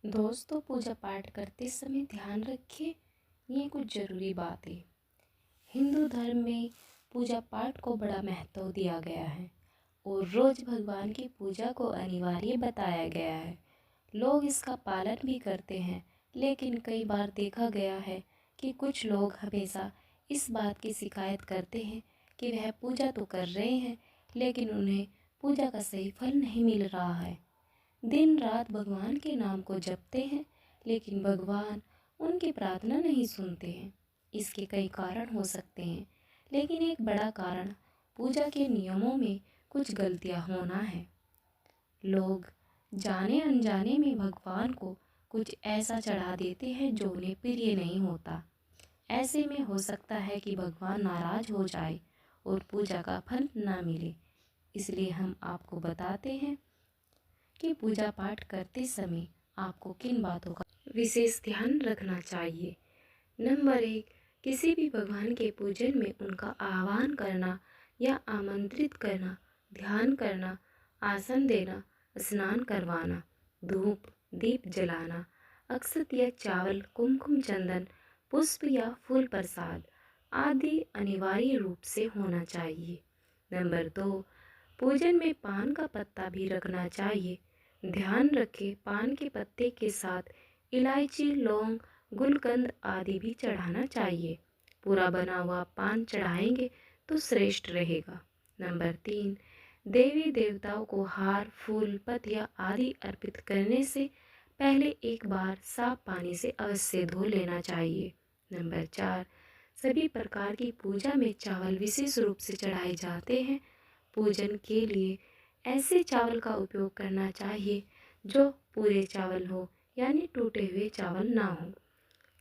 दोस्तों, पूजा पाठ करते समय ध्यान रखें ये कुछ ज़रूरी बातें। हिंदू धर्म में पूजा पाठ को बड़ा महत्व दिया गया है और रोज़ भगवान की पूजा को अनिवार्य बताया गया है। लोग इसका पालन भी करते हैं, लेकिन कई बार देखा गया है कि कुछ लोग हमेशा इस बात की शिकायत करते हैं कि वह पूजा तो कर रहे हैं, लेकिन उन्हें पूजा का सही फल नहीं मिल रहा है। दिन रात भगवान के नाम को जपते हैं, लेकिन भगवान उनकी प्रार्थना नहीं सुनते हैं। इसके कई कारण हो सकते हैं, लेकिन एक बड़ा कारण पूजा के नियमों में कुछ गलतियां होना है। लोग जाने अनजाने में भगवान को कुछ ऐसा चढ़ा देते हैं जो उन्हें प्रिय नहीं होता। ऐसे में हो सकता है कि भगवान नाराज हो जाए और पूजा का फल ना मिले। इसलिए हम आपको बताते हैं कि पूजा पाठ करते समय आपको किन बातों का विशेष ध्यान रखना चाहिए। नंबर 1, किसी भी भगवान के पूजन में उनका आह्वान करना या आमंत्रित करना, ध्यान करना, आसन देना, स्नान करवाना, धूप दीप जलाना, अक्षत या चावल, कुमकुम, चंदन, पुष्प या फूल प्रसाद आदि अनिवार्य रूप से होना चाहिए। नंबर 2, पूजन में पान का पत्ता भी रखना चाहिए। ध्यान रखें, पान के पत्ते के साथ इलायची, लौंग, गुलकंद आदि भी चढ़ाना चाहिए। पूरा बना हुआ पान चढ़ाएंगे तो श्रेष्ठ रहेगा। नंबर 3, देवी देवताओं को हार, फूल, पत्तियां आदि अर्पित करने से पहले एक बार साफ पानी से अवश्य धो लेना चाहिए। नंबर 4, सभी प्रकार की पूजा में चावल विशेष रूप से चढ़ाए जाते हैं। पूजन के लिए ऐसे चावल का उपयोग करना चाहिए जो पूरे चावल हो, यानी टूटे हुए चावल ना हो।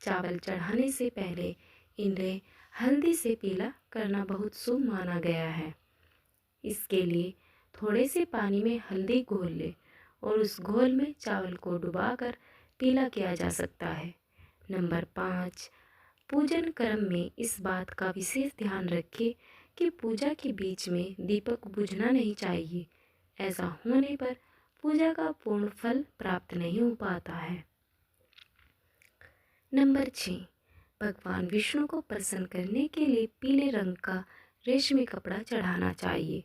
चावल चढ़ाने से पहले इन्हें हल्दी से पीला करना बहुत शुभ माना गया है। इसके लिए थोड़े से पानी में हल्दी घोल ले और उस घोल में चावल को डुबाकर पीला किया जा सकता है। नंबर 5, पूजन क्रम में इस बात का विशेष ध्यान रखें कि पूजा के बीच में दीपक बुझना नहीं चाहिए। ऐसा होने पर पूजा का पूर्ण फल प्राप्त नहीं हो पाता है। नंबर 6, भगवान विष्णु को प्रसन्न करने के लिए पीले रंग का रेशमी कपड़ा चढ़ाना चाहिए।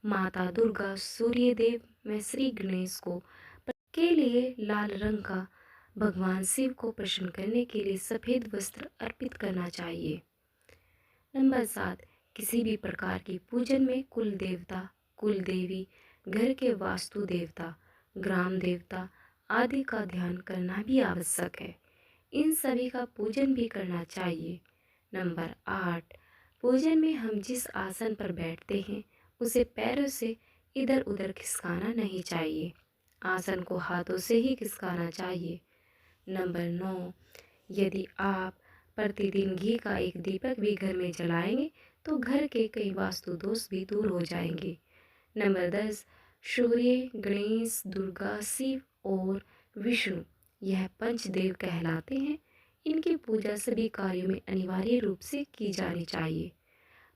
माता दुर्गा, सूर्य देव में श्री गणेश को के लिए लाल रंग का, भगवान शिव को प्रसन्न करने के लिए सफ़ेद वस्त्र अर्पित करना चाहिए। नंबर 7, किसी भी प्रकार की पूजन में कुल देवता, कुल देवी, घर के वास्तु देवता, ग्राम देवता आदि का ध्यान करना भी आवश्यक है। इन सभी का पूजन भी करना चाहिए। नंबर 8, पूजन में हम जिस आसन पर बैठते हैं उसे पैरों से इधर उधर खिसकाना नहीं चाहिए। आसन को हाथों से ही खिसकाना चाहिए। नंबर 9, यदि आप प्रतिदिन घी का एक दीपक भी घर में जलाएंगे तो घर के कई वास्तु दोष भी दूर हो जाएंगे। नंबर 10, सूर्य, गणेश, दुर्गा, शिव और विष्णु यह पंचदेव कहलाते हैं। इनकी पूजा सभी कार्यों में अनिवार्य रूप से की जानी चाहिए।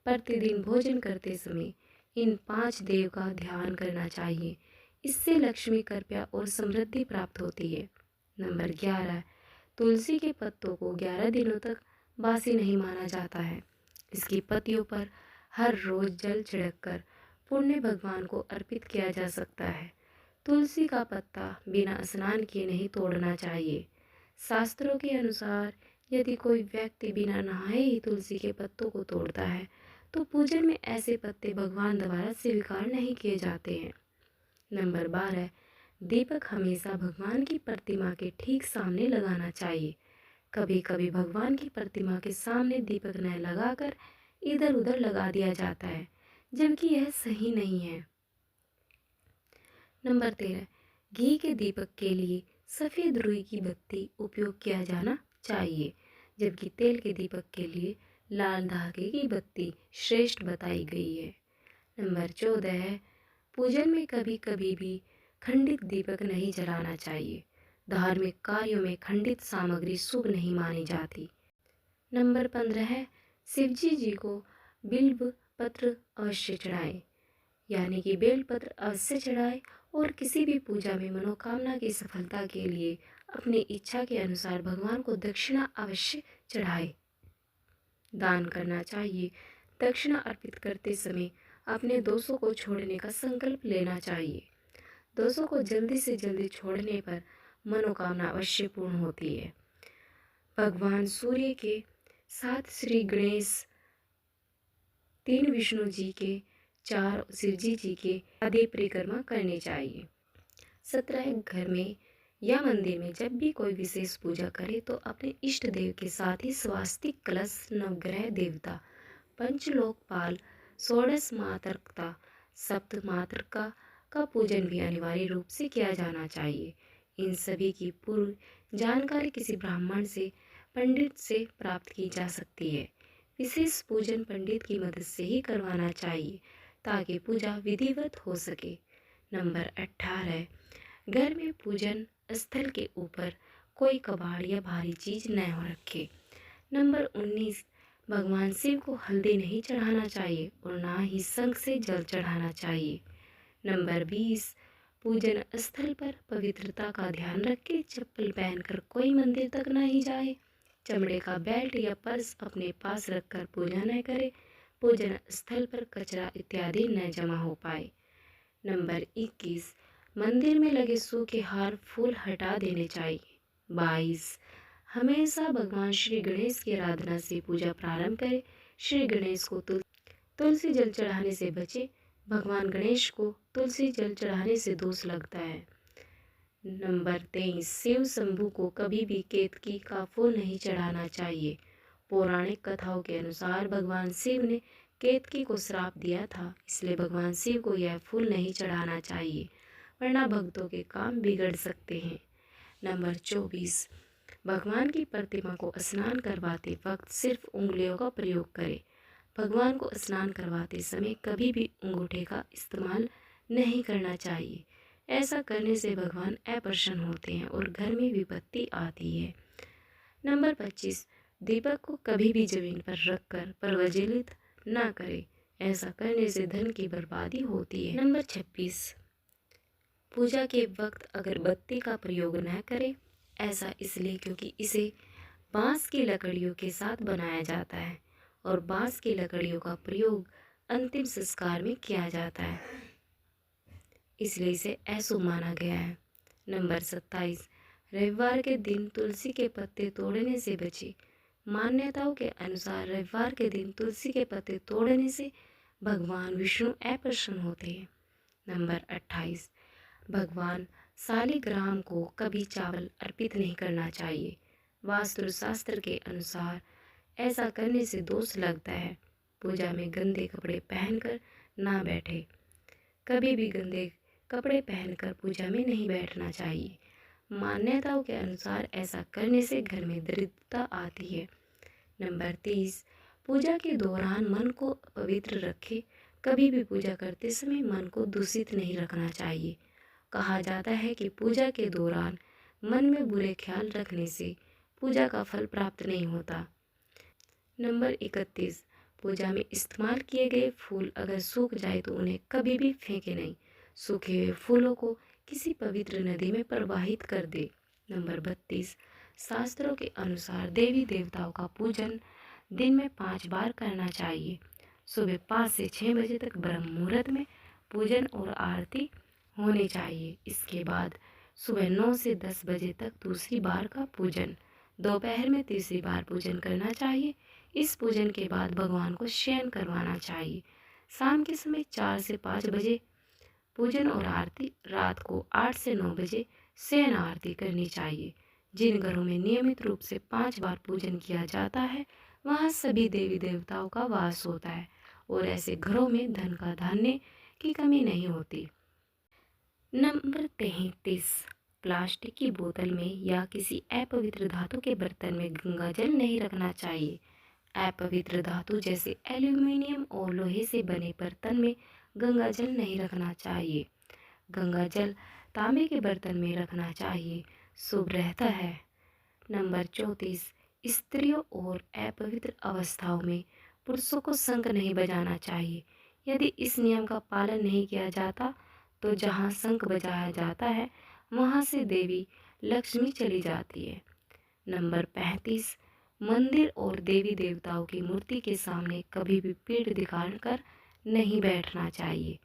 प्रतिदिन भोजन करते समय इन 5 देव का ध्यान करना चाहिए। इससे लक्ष्मी कृपा और समृद्धि प्राप्त होती है। नंबर 11, तुलसी के पत्तों को 11 दिनों तक बासी नहीं माना जाता है। इसकी पत्तियों पर हर रोज जल छिड़ककर पुण्य भगवान को अर्पित किया जा सकता है। तुलसी का पत्ता बिना स्नान किए नहीं तोड़ना चाहिए। शास्त्रों के अनुसार यदि कोई व्यक्ति बिना नहाए ही तुलसी के पत्तों को तोड़ता है तो पूजन में ऐसे पत्ते भगवान द्वारा स्वीकार नहीं किए जाते हैं। नंबर 12, दीपक हमेशा भगवान की प्रतिमा के ठीक सामने लगाना चाहिए। कभी कभी भगवान की प्रतिमा के सामने दीपक न लगाकर इधर उधर लगा दिया जाता है, जबकि यह सही नहीं है। नंबर 13, घी के दीपक के लिए सफ़ेद रुई की बत्ती उपयोग किया जाना चाहिए, जबकि तेल के दीपक के लिए लाल धागे की बत्ती श्रेष्ठ बताई गई है। नंबर 14 है, पूजन में कभी कभी भी खंडित दीपक नहीं जलाना चाहिए। धार्मिक कार्यों में खंडित सामग्री शुभ नहीं मानी जाती। नंबर 15 है, शिवजी जी को बिल्व पत्र अवश्य चढ़ाएं, यानी कि बेल पत्र अवश्य चढ़ाएं और किसी भी पूजा में मनोकामना की सफलता के लिए अपनी इच्छा के अनुसार भगवान को दक्षिणा अवश्य चढ़ाए। दान करना चाहिए। दक्षिणा अर्पित करते समय अपने दोषों को छोड़ने का संकल्प लेना चाहिए। दोषों को जल्दी से जल्दी छोड़ने पर मनोकामना अवश्य पूर्ण होती है। भगवान सूर्य के 7 श्री गणेश, 3 विष्णु जी के, 4 शिवजी जी के आदि परिक्रमा करनी चाहिए। 17 घर में या मंदिर में जब भी कोई विशेष पूजा करे तो अपने इष्ट देव के साथ ही स्वास्तिक कलश, नवग्रह देवता, पंचलोकपाल, षोडश मातृका, सप्त मातृका का पूजन भी अनिवार्य रूप से किया जाना चाहिए। इन सभी की पूर्व जानकारी किसी ब्राह्मण से, पंडित से प्राप्त की जा सकती है। विशेष पूजन पंडित की मदद से ही करवाना चाहिए ताकि पूजा विधिवत हो सके। नंबर 18, घर में पूजन स्थल के ऊपर कोई कबाड़ या भारी चीज न हो रखे। नंबर 19, भगवान शिव को हल्दी नहीं चढ़ाना चाहिए और ना ही शंख से जल चढ़ाना चाहिए। नंबर 20, पूजन स्थल पर पवित्रता का ध्यान रखें। चप्पल पहनकर कोई मंदिर तक नहीं जाए। चमड़े का बेल्ट या पर्स अपने पास रखकर पूजा न करे। पूजन स्थल पर कचरा इत्यादि न जमा हो पाए। नंबर 21, मंदिर में लगे सूखे हार फूल हटा देने चाहिए। 22, हमेशा भगवान श्री गणेश की आराधना से पूजा प्रारंभ करें। श्री गणेश को तुलसी जल चढ़ाने से बचे। भगवान गणेश को तुलसी जल चढ़ाने से दोष लगता है। नंबर 23, शिव शंभू को कभी भी केतकी का फूल नहीं चढ़ाना चाहिए। पौराणिक कथाओं के अनुसार भगवान शिव ने केतकी को श्राप दिया था, इसलिए भगवान शिव को यह फूल नहीं चढ़ाना चाहिए, वरना भक्तों के काम बिगड़ सकते हैं। नंबर 24, भगवान की प्रतिमा को स्नान करवाते वक्त सिर्फ उंगलियों का प्रयोग करें। भगवान को स्नान करवाते समय कभी भी अंगूठे का इस्तेमाल नहीं करना चाहिए। ऐसा करने से भगवान अप्रसन्न होते हैं और घर में विपत्ति आती है। नंबर 25, दीपक को कभी भी जमीन पर रखकर प्रज्वलित ना करें। ऐसा करने से धन की बर्बादी होती है। नंबर 26, पूजा के वक्त अगरबत्ती का प्रयोग न करें। ऐसा इसलिए क्योंकि इसे बांस की लकड़ियों के साथ बनाया जाता है और बांस की लकड़ियों का प्रयोग अंतिम संस्कार में किया जाता है, इसलिए इसे अशुभ माना गया है। नंबर 27, रविवार के दिन तुलसी के पत्ते तोड़ने से बचे। मान्यताओं के अनुसार रविवार के दिन तुलसी के पत्ते तोड़ने से भगवान विष्णु अप्रसन्न होते हैं। नंबर 28, भगवान शालिग्राम को कभी चावल अर्पित नहीं करना चाहिए। वास्तुशास्त्र के अनुसार ऐसा करने से दोष लगता है। पूजा में गंदे कपड़े पहनकर ना बैठे। कभी भी गंदे कपड़े पहनकर पूजा में नहीं बैठना चाहिए। मान्यताओं के अनुसार ऐसा करने से घर में दरिद्रता आती है। नंबर 30, पूजा के दौरान मन को पवित्र रखें। कभी भी पूजा करते समय मन को दूषित नहीं रखना चाहिए। कहा जाता है कि पूजा के दौरान मन में बुरे ख्याल रखने से पूजा का फल प्राप्त नहीं होता। नंबर 31, पूजा में इस्तेमाल किए गए फूल अगर सूख जाए तो उन्हें कभी भी फेंके नहीं। सूखे हुए फूलों को किसी पवित्र नदी में प्रवाहित कर दे। नंबर 32, शास्त्रों के अनुसार देवी देवताओं का पूजन दिन में 5 बार करना चाहिए। सुबह 5 से 6 बजे तक ब्रह्म मुहूर्त में पूजन और आरती होनी चाहिए। इसके बाद सुबह 9 से 10 बजे तक दूसरी बार का पूजन, दोपहर में तीसरी बार पूजन करना चाहिए। इस पूजन के बाद भगवान को शयन करवाना चाहिए। शाम के समय 4 से 5 बजे पूजन और आरती, रात को 8 से 9 बजे शयन आरती करनी चाहिए। जिन घरों में नियमित रूप से 5 बार पूजन किया जाता है वहाँ सभी देवी देवताओं का वास होता है और ऐसे घरों में धन का धान्य की कमी नहीं होती। नंबर 33, प्लास्टिक की बोतल में या किसी अपवित्र धातु के बर्तन में गंगा जल नहीं रखना चाहिए। अपवित्र धातु जैसे एल्यूमिनियम और लोहे से बने बर्तन में गंगा जल नहीं रखना चाहिए। गंगा जल तांबे के बर्तन में रखना चाहिए, शुभ रहता है। नंबर 34, स्त्रियों और अपवित्र अवस्थाओं में पुरुषों को शंख नहीं बजाना चाहिए। यदि इस नियम का पालन नहीं किया जाता तो जहाँ शंख बजाया जाता है वहाँ से देवी लक्ष्मी चली जाती है। नंबर 35, मंदिर और देवी देवताओं की मूर्ति के सामने कभी भी पीठ दिखाकर नहीं बैठना चाहिए।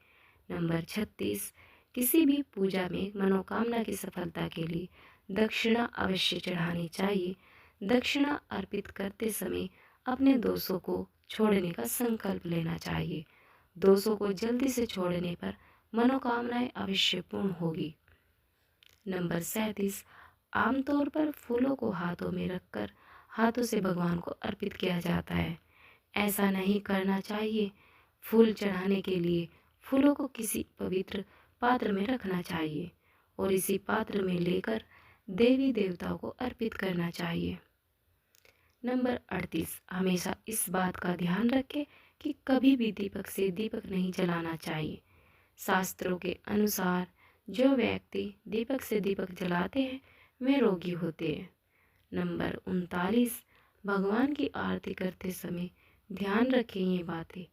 नंबर 36, किसी भी पूजा में मनोकामना की सफलता के लिए दक्षिणा अवश्य चढ़ानी चाहिए। दक्षिणा अर्पित करते समय अपने दोषों को छोड़ने का संकल्प लेना चाहिए। दोषों को जल्दी से छोड़ने पर मनोकामनाएं अवश्य पूर्ण होगी। नंबर 37, आमतौर पर फूलों को हाथों में रखकर हाथों से भगवान को अर्पित किया जाता है। ऐसा नहीं करना चाहिए। फूल चढ़ाने के लिए फूलों को किसी पवित्र पात्र में रखना चाहिए और इसी पात्र में लेकर देवी देवताओं को अर्पित करना चाहिए। नंबर 38, हमेशा इस बात का ध्यान रखें कि कभी भी दीपक से दीपक नहीं जलाना चाहिए। शास्त्रों के अनुसार जो व्यक्ति दीपक से दीपक जलाते हैं वे रोगी होते हैं। नंबर 39, भगवान की आरती करते समय ध्यान रखें ये बातें।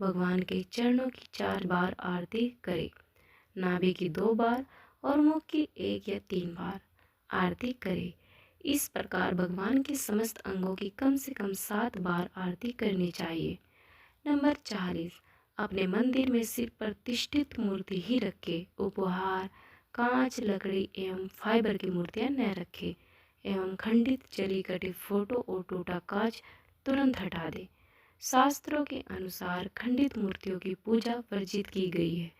भगवान के चरणों की 4 बार आरती करें, नाभि की 2 बार और मुख की 1 या 3 बार आरती करें। इस प्रकार भगवान के समस्त अंगों की कम से कम 7 बार आरती करनी चाहिए। नंबर 40, अपने मंदिर में सिर्फ प्रतिष्ठित मूर्ति ही रखें। उपहार, कांच, लकड़ी एवं फाइबर की मूर्तियां न रखें एवं खंडित, जली कटी फोटो और टूटा कांच तुरंत हटा दें। शास्त्रों के अनुसार खंडित मूर्तियों की पूजा वर्जित की गई है।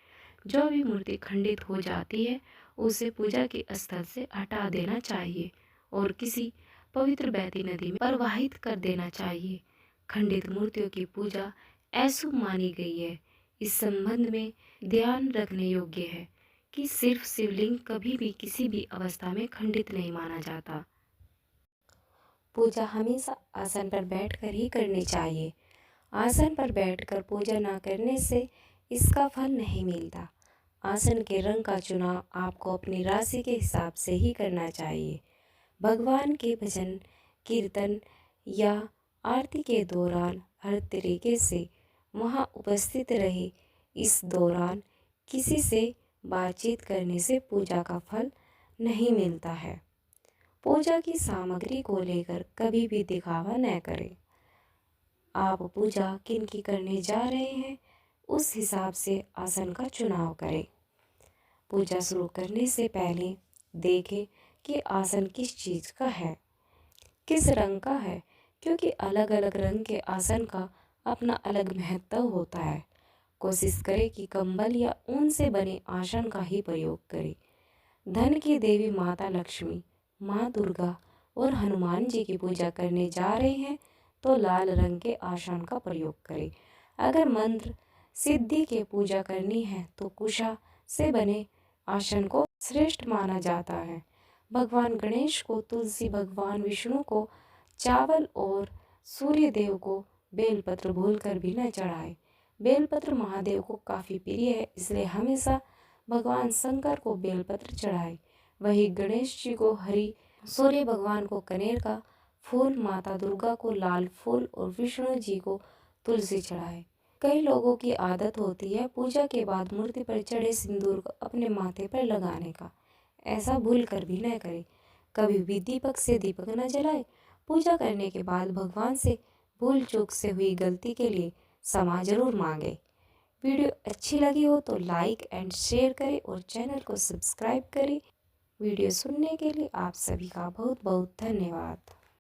जो भी मूर्ति खंडित हो जाती है उसे पूजा के स्थल से हटा देना चाहिए और किसी पवित्र बहती नदी में प्रवाहित कर देना चाहिए। खंडित मूर्तियों की पूजा अशुभ मानी गई है। इस संबंध में ध्यान रखने योग्य है कि सिर्फ शिवलिंग कभी भी किसी भी अवस्था में खंडित नहीं माना जाता। पूजा हमेशा आसन पर बैठकर ही करनी चाहिए। आसन पर बैठकर पूजा न करने से इसका फल नहीं मिलता। आसन के रंग का चुनाव आपको अपनी राशि के हिसाब से ही करना चाहिए। भगवान के भजन, कीर्तन या आरती के दौरान हर तरीके से वहाँ उपस्थित रहे। इस दौरान किसी से बातचीत करने से पूजा का फल नहीं मिलता है। पूजा की सामग्री को लेकर कभी भी दिखावा न करें। आप पूजा किन की करने जा रहे हैं उस हिसाब से आसन का चुनाव करें। पूजा शुरू करने से पहले देखें कि आसन किस चीज़ का है, किस रंग का है, क्योंकि अलग अलग रंग के आसन का अपना अलग महत्व होता है। कोशिश करें कि कंबल या ऊन से बने आसन का ही प्रयोग करें। धन की देवी माता लक्ष्मी, माँ दुर्गा और हनुमान जी की पूजा करने जा रहे हैं तो लाल रंग के आसन का प्रयोग करें। अगर मंत्र सिद्धि की पूजा करनी है तो कुशा से बने आसन को श्रेष्ठ माना जाता है। भगवान गणेश को तुलसी, भगवान विष्णु को चावल और सूर्य देव को बेलपत्र भूलकर भी न चढ़ाए। बेलपत्र महादेव को काफ़ी प्रिय है, इसलिए हमेशा भगवान शंकर को बेलपत्र चढ़ाए। वही गणेश जी को हरी, सूर्य भगवान को कनेर का फूल, माता दुर्गा को लाल फूल और विष्णु जी को तुलसी चढ़ाए। कई लोगों की आदत होती है पूजा के बाद मूर्ति पर चढ़े सिंदूर को अपने माथे पर लगाने का। ऐसा भूल कर भी न करें। कभी भी दीपक से दीपक न जलाए। पूजा करने के बाद भगवान से भूल चूक से हुई गलती के लिए क्षमा जरूर मांगे। वीडियो अच्छी लगी हो तो लाइक एंड शेयर करें और चैनल को सब्सक्राइब करें। वीडियो सुनने के लिए आप सभी का बहुत बहुत धन्यवाद।